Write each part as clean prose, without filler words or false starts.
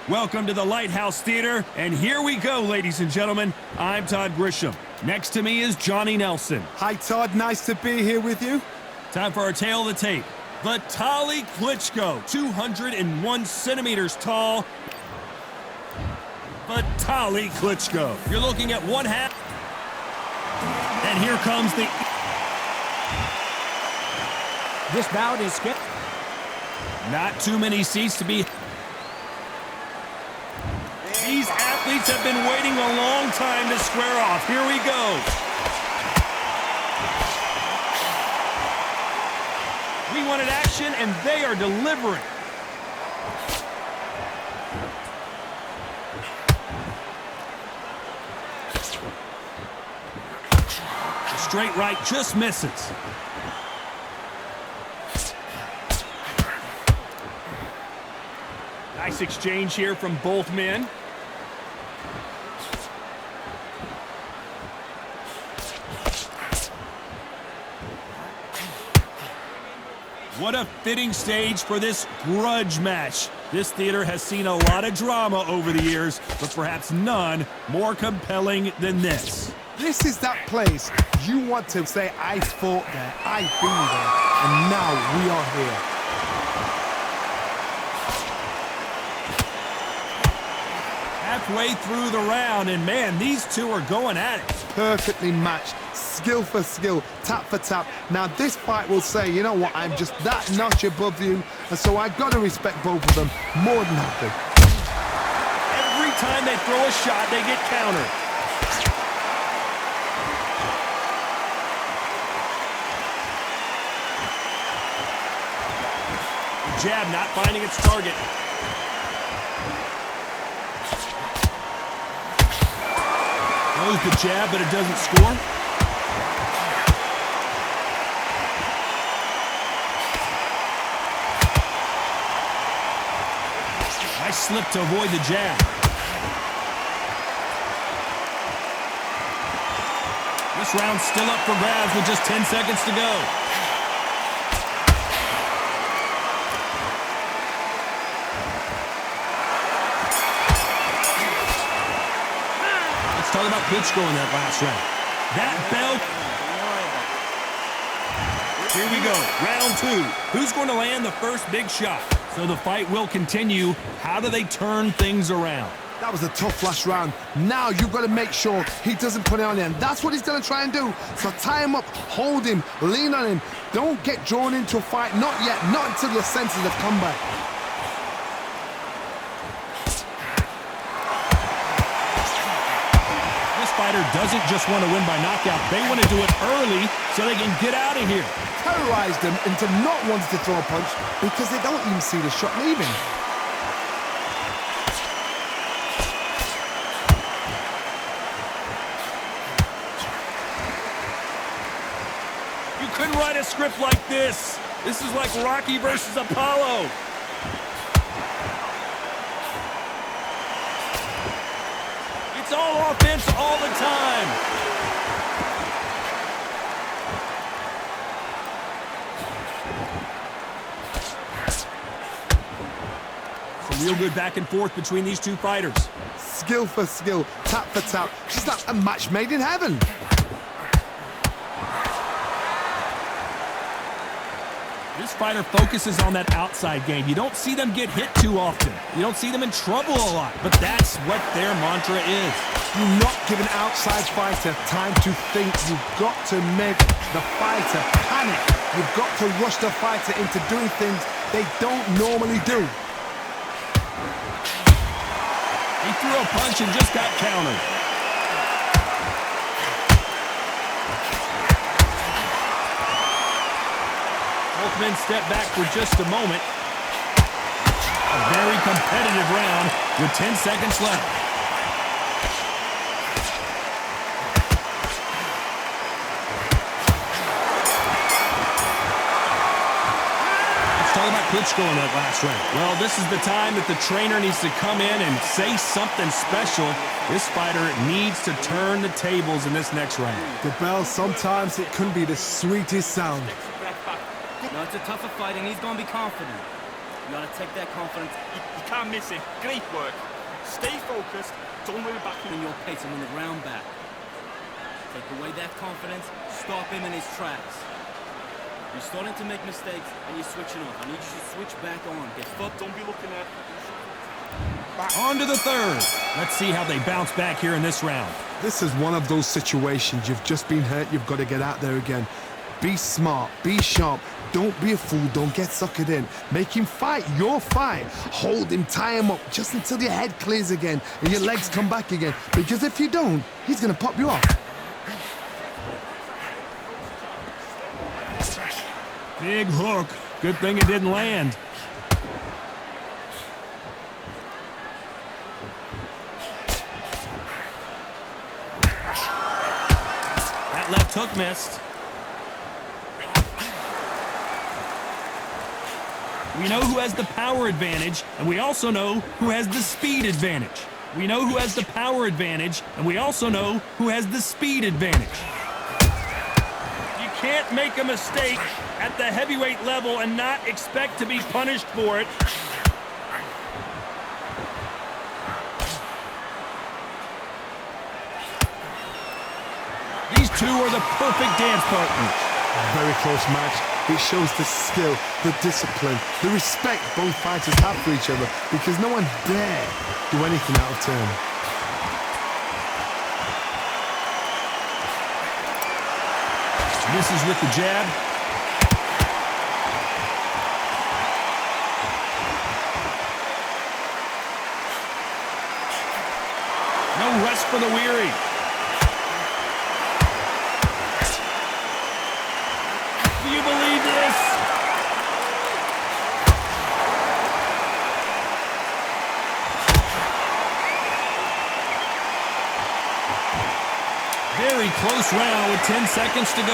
Welcome to the Lighthouse Theater, and here we go, ladies and gentlemen. I'm Todd Grisham. Next to me is Johnny Nelson. Hi, Todd. Nice to be here with you. Time for our tale of the tape. Vitaly Klitschko, 201 centimeters tall. Vitaly Klitschko. You're looking at one half. And here comes the... This bout is skipped. Not too many seats to be... These athletes have been waiting a long time to square off. Here we go. We wanted action, and they are delivering. The straight right just misses. Nice exchange here from both men. What a fitting stage for this grudge match. This theater has seen a lot of drama over the years, but perhaps none more compelling than this. This is that place you want to say, I fought there, I've been there, and now we are here. Halfway through the round, and man, these two are going at it. Perfectly matched, skill for skill, tap for tap. Now this fight will say, you know what, I'm just that notch above you, and so I've got to respect both of them more than happy. Every time they throw a shot, they get countered. Jab not finding its target. Throws the jab, but it doesn't score. Nice slip to avoid the jab. This round's still up for grabs with just 10 seconds to go. Talk about Klitschko in that last round. That belt. Here we go, round two. Who's going to land the first big shot? So the fight will continue. How do they turn things around? That was a tough last round. Now you've got to make sure he doesn't put it on him. That's what he's going to try and do. So tie him up, hold him, lean on him. Don't get drawn into a fight. Not yet, not until your senses have come back. Fighter doesn't just want to win by knockout. They want to do it early so they can get out of here. Terrorize them into not wanting to throw a punch because they don't even see the shot leaving. You couldn't write a script like this. This is like Rocky versus Apollo. It's all offense all the time. Some real good back and forth between these two fighters. Skill for skill, tap for tap. She's like a match made in heaven. This fighter focuses on that outside game. You don't see them get hit too often. You don't see them in trouble a lot, but that's what their mantra is. Do not give an outside fighter time to think. You've got to make the fighter panic. You've got to rush the fighter into doing things they don't normally do. He threw a punch and just got countered. Both men step back for just a moment. A very competitive round with 10 seconds left. Let's talk about Klitschko in that last round. Well, this is the time that the trainer needs to come in and say something special. This fighter needs to turn the tables in this next round. The bell, sometimes it can be the sweetest sound. No, it's a tougher fight, and he's going to be confident. You gotta take that confidence You can't miss it. Great work. Stay focused. Don't worry about in your pace and win the ground back. Take away that confidence, stop him in his tracks. You're starting to make mistakes and you're switching off. I need you to switch back on. Get foot. Don't be looking at. On to the third. Let's see how they bounce back here in this round. This is one of those situations. You've just been hurt. You've got to get out there again. Be smart. Be sharp. Don't be a fool. Don't get suckered in. Make him fight your fight. Hold him. Tie him up just until your head clears again and your legs come back again. Because if you don't, he's going to pop you off. Big hook. Good thing it didn't land. That left hook missed. We know who has the power advantage, and we also know who has the speed advantage. We know who has the power advantage, and we also know who has the speed advantage. You can't make a mistake at the heavyweight level and not expect to be punished for it. These two are the perfect dance partners. Very close match. It shows the skill, the discipline, the respect both fighters have for each other because no one dare do anything out of turn. Misses with the jab. No rest for the weary. Do you believe this? Very close round with 10 seconds to go.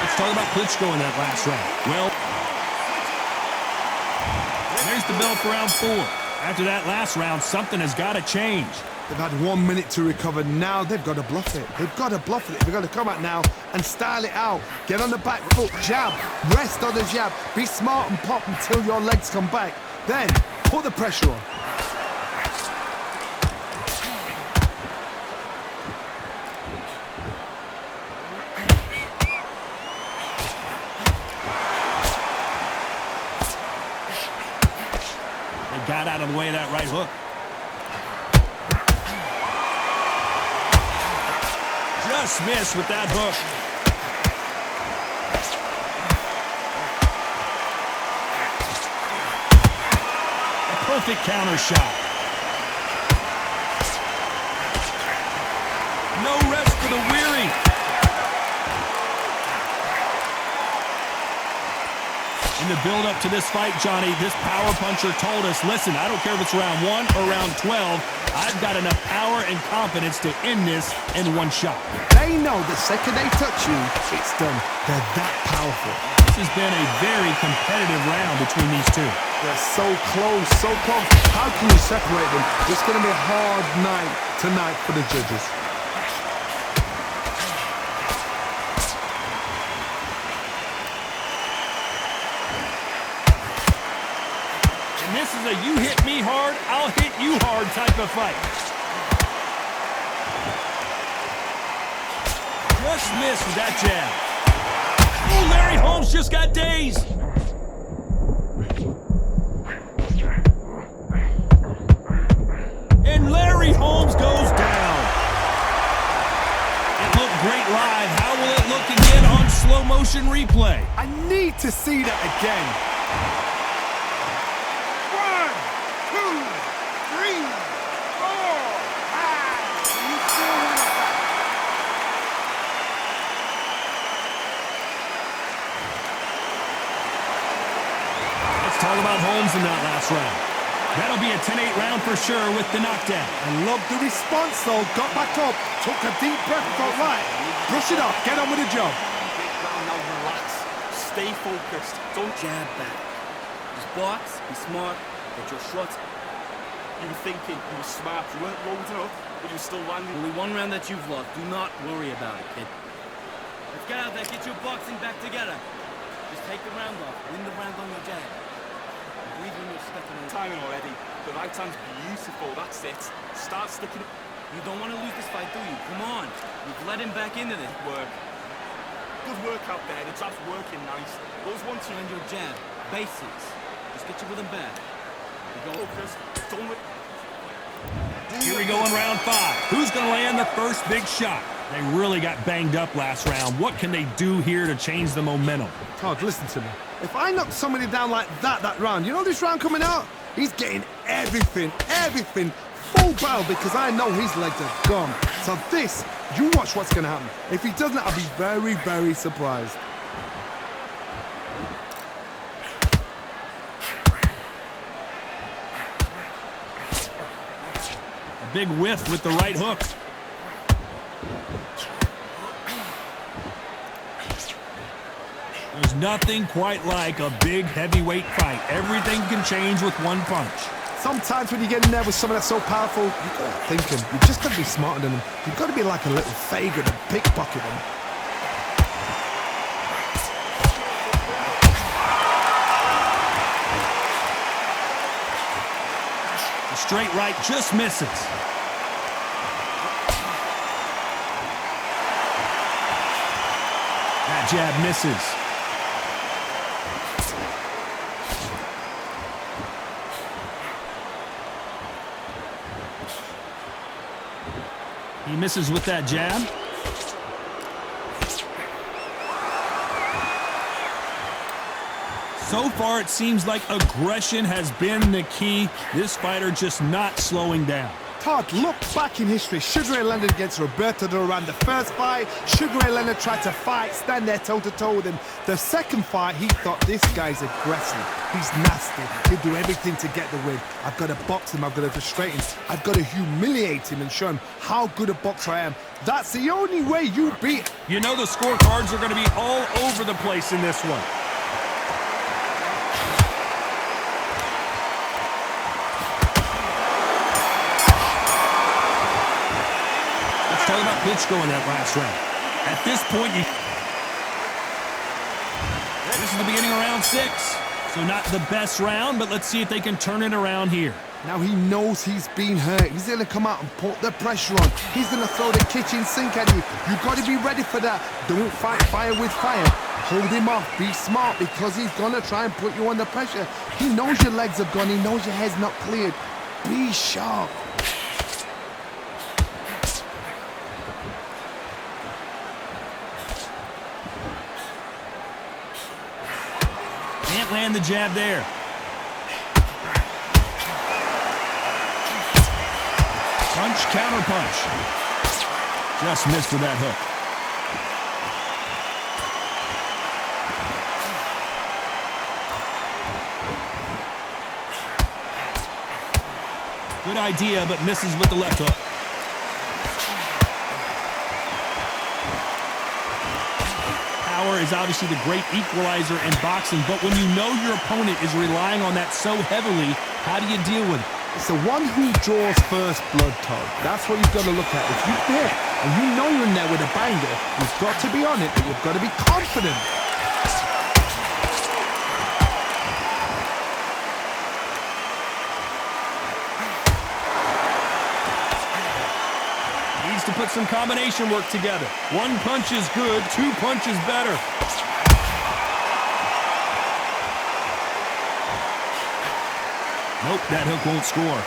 Let's talk about Klitschko in that last round. Well, there's the bell for round 4. After that last round, something has got to change. They've had 1 minute to recover. Now they've got to bluff it. They've got to bluff it. They've got to come out now and style it out. Get on the back foot, jab, rest on the jab. Be smart and pop until your legs come back. Then put the pressure on. They got out of the way of that right hook. Just missed with that hook. A perfect counter shot. No rest for the weary. In the build-up to this fight, Johnny, this power puncher told us, listen, I don't care if it's round 1 or round 12, I've got enough power and confidence to end this in one shot. They know the second they touch you, it's done. They're that powerful. This has been a very competitive round between these two. They're so close, so close. How can you separate them? It's going to be a hard night tonight for the judges. And this is a you hit me hard, I'll hit you hard type of fight. Just missed with that jab. Oh, Larry Holmes just got dazed. And Larry Holmes goes down. It looked great live. How will it look again on slow motion replay? I need to see that again. 1, 2, 3, 4, 5. Let's talk about Holmes in that last round. That'll be a 10-8 round for sure with the knockdown. I love the response though. Got back up, took a deep breath, thought, right, brush it off, get on with the job. Now relax. Stay focused. Don't Jab back. Just box, be smart, get your shots. You were thinking, you were smart, you weren't loading up, but you were still landing. Only one round that you've lost. Do not worry about it, kid. Let's get out there, get your boxing back together. Just take the round off, win the round on your jab. Breathe when you're stepping on. Timing already. The right hand's beautiful, that's it. Start sticking it. You don't want to lose this fight, do you? Come on. You've let him back into this. Work. Good work out there, the jab's working nice. Those 1-2 And your jab. Basics. Just get your rhythm back. You go. focus. Don't let... Here we go in round 5. Who's going to land the first big shot? They really got banged up last round. What can they do here to change the momentum? Todd, listen to me. If I knock somebody down like that round, you know this round coming out? He's getting everything, full barrel, because I know his legs are gone. So this, you watch what's going to happen. If he doesn't, I'll be very, very surprised. A big whiff with the right hook. There's nothing quite like a big heavyweight fight. Everything can change with one punch. Sometimes when you get in there with someone that's so powerful, you've got to think him. You've just got to be smarter than him. You've got to be like a little vagrant and pickpocket him. The straight right just misses. That jab misses. He misses with that jab. So far, it seems like aggression has been the key. This fighter just not slowing down. Todd, look back in history. Sugar Ray Leonard against Roberto Duran. The first fight, Sugar Ray Leonard tried to fight, stand there toe-to-toe with him. The second fight, he thought, this guy's aggressive. He's nasty. He'll do everything to get the win. I've got to box him. I've got to frustrate him. I've got to humiliate him and show him how good a boxer I am. That's the only way you beat. You know the scorecards are going to be all over the place in this one. Talk about Klitschko in that last round. At this point, this is the beginning of round 6. So not the best round, but let's see if they can turn it around here. Now he knows he's been hurt. He's going to come out and put the pressure on. He's going to throw the kitchen sink at you. You've got to be ready for that. Don't fight fire with fire. Hold him off. Be smart, because he's going to try and put you under pressure. He knows your legs are gone. He knows your head's not cleared. Be sharp. Can't land the jab there. Punch, counter punch. Just missed with that hook. Good idea, but misses with the left hook. Power is obviously the great equalizer in boxing, but when you know your opponent is relying on that so heavily, how do you deal with it? It's the one who draws first blood, Todd. That's what you've got to look at. If you're there and you know you're in there with a banger, you've got to be on it, but you've got to be confident. Needs to put some combination work together. One punch is good, 2 punches better. Nope, that hook won't score.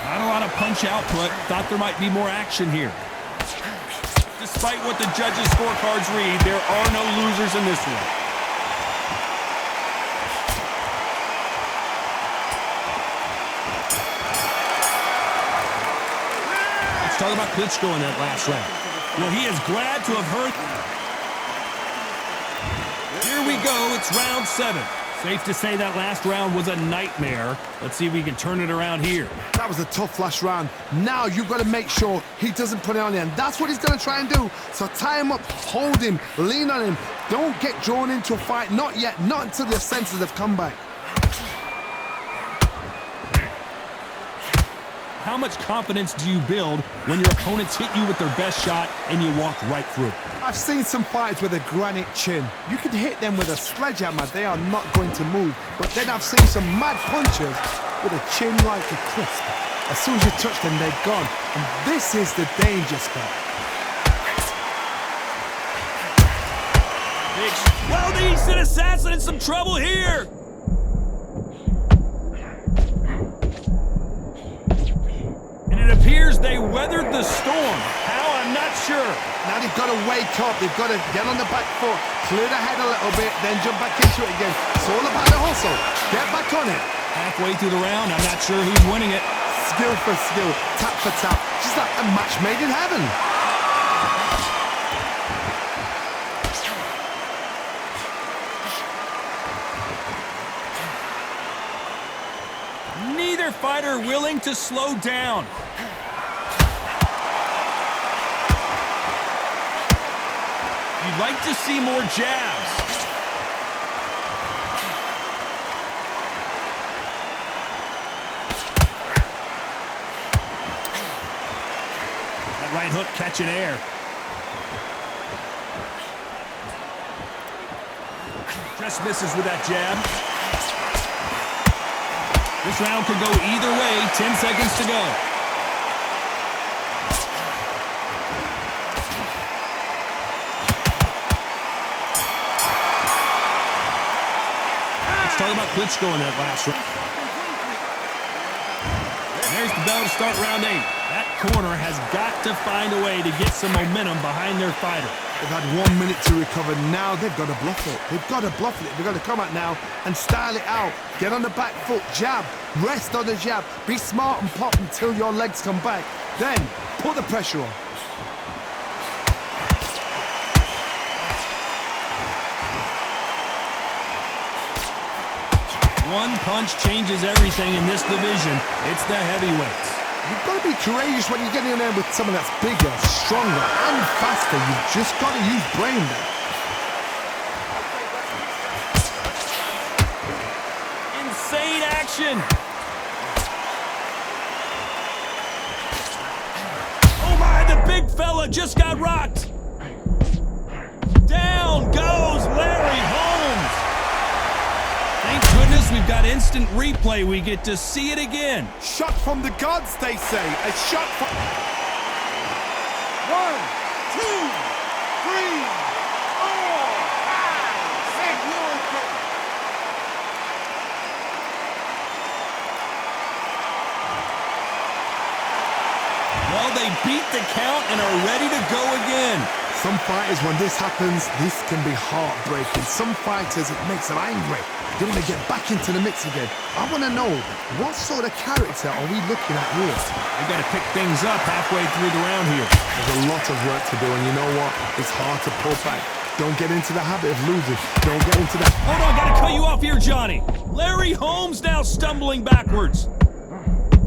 Not a lot of punch output. Thought there might be more action here. Despite what the judges' scorecards read, there are no losers in this one. Let's talk about Klitschko in that last round. Well, he is glad to have heard. Here we go. It's round 7. Safe to say that last round was a nightmare. Let's see if we can turn it around here. That was a tough last round. Now you've got to make sure he doesn't put it on you, and that's what he's going to try and do. So tie him up, hold him, lean on him. Don't get drawn into a fight. Not yet. Not until your senses have come back. How much confidence do you build when your opponents hit you with their best shot and you walk right through? I've seen some fighters with a granite chin. You can hit them with a sledgehammer, they are not going to move. But then I've seen some mad punchers with a chin like a crisp. As soon as you touch them, they're gone. And this is the danger spot. Well, the Eastern Assassin in some trouble here. And it appears they weathered the storm. How, I'm not sure. Now they've got to wake up. They've got to get on the back foot, clear the head a little bit, then jump back into it again. It's all about the hustle. Get back on it. Halfway through the round, I'm not sure who's winning it. Skill for skill, tap for tap. Just like a match made in heaven. Neither fighter willing to slow down. You'd like to see more jabs. That right hook catching air. Just misses with that jab. This round could go either way. 10 seconds to go. Let's talk about Klitschko in that last round. There's the bell to start round 8. That corner has got to find a way to get some momentum behind their fighter. They've had 1 minute to recover. Now they've got to bluff it. They've got to bluff it. They've got to come out now and style it out. Get on the back foot, jab, rest on the jab. Be smart and pop until your legs come back. Then put the pressure on. One punch changes everything in this division. It's the heavyweights. You've got to be courageous when you get in there with someone that's bigger, stronger, and faster. You've just got to use brain there. Insane action. Oh my, the big fella just got rocked. Down goes Larry Holmes. Thank goodness we've got instant replay. We get to see it again. Shot from the gods, they say. A shot from... 1, 2, 3, 4, 5, 6. Well, they beat the count and are ready to go again. Some fighters, when this happens, this can be heartbreaking. Some fighters, it makes them angry. They want to get back into the mix again. I want to know, what sort of character are we looking at here? They've got to pick things up halfway through the round here. There's a lot of work to do, and you know what? It's hard to pull back. Don't get into the habit of losing. Don't get into that. Hold on, gotta cut you off here, Johnny. Larry Holmes now stumbling backwards.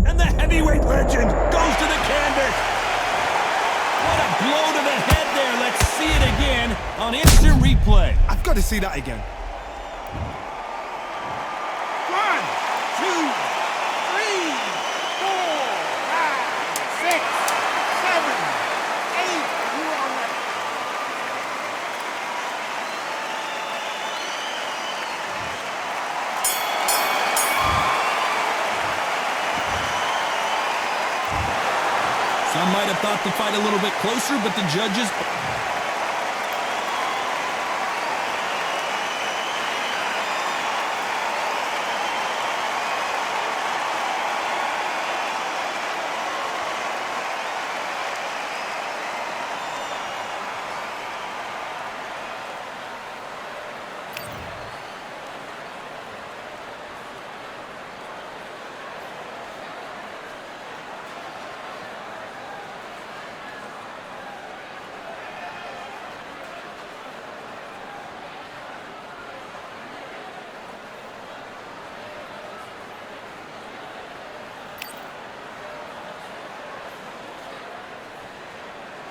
And the heavyweight legend goes to the canvas. What a blow to the head there. Let's see it again on instant replay. I've got to see that again. 1, 2, 3, 4, 5, 6, 7, 8. You are ready. Some might have thought the fight a little bit closer, but the judges